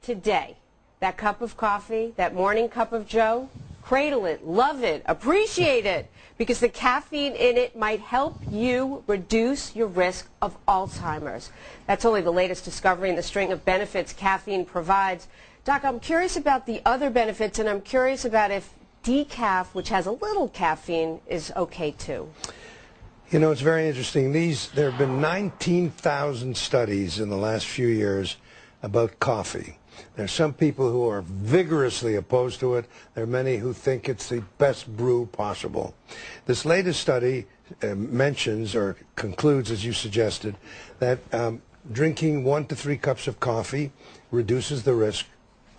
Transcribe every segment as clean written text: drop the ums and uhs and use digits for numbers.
today. That cup of coffee, that morning cup of joe, cradle it, love it, appreciate it, because the caffeine in it might help you reduce your risk of Alzheimer's. That's only the latest discovery in the string of benefits caffeine provides. Doc, I'm curious about the other benefits, and I'm curious about if decaf, which has a little caffeine, is okay too. You know, it's very interesting. There have been 19,000 studies in the last few years about coffee. There are some people who are vigorously opposed to it. There are many who think it's the best brew possible. This latest study mentions or concludes, as you suggested, that drinking 1 to 3 cups of coffee reduces the risk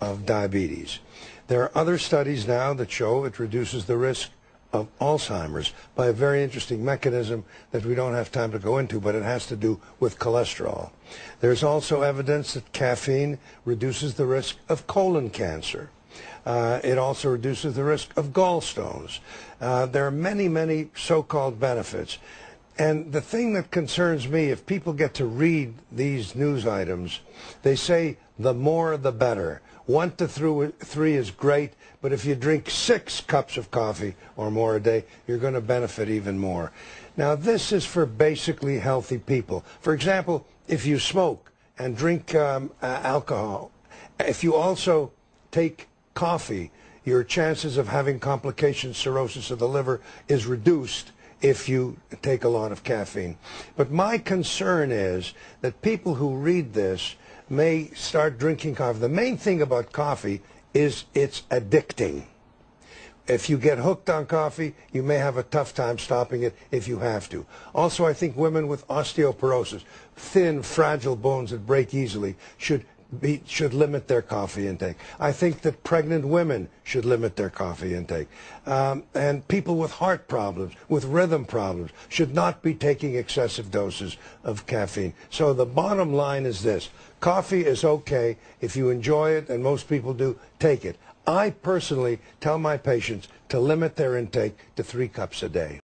of diabetes. There are other studies now that show it reduces the risk of Alzheimer's by a very interesting mechanism that we don't have time to go into, but it has to do with cholesterol. There's also evidence that caffeine reduces the risk of colon cancer. It also reduces the risk of gallstones. There are many, many so-called benefits. And the thing that concerns me, if people get to read these news items, they say the more the better. 1 to 3 is great, but if you drink 6 cups of coffee or more a day, you're going to benefit even more. Now, this is for basically healthy people. For example, if you smoke and drink alcohol, if you also take coffee, your chances of having complications, cirrhosis of the liver, is reduced if you take a lot of caffeine. But my concern is that people who read this may start drinking coffee. The main thing about coffee is it's addicting. If you get hooked on coffee, you may have a tough time stopping it if you have to. Also, I think women with osteoporosis, thin, fragile bones that break easily, should limit their coffee intake. I think that pregnant women should limit their coffee intake. And people with heart problems, with rhythm problems, should not be taking excessive doses of caffeine. So the bottom line is this. Coffee is okay. If you enjoy it, and most people do, take it. I personally tell my patients to limit their intake to 3 cups a day.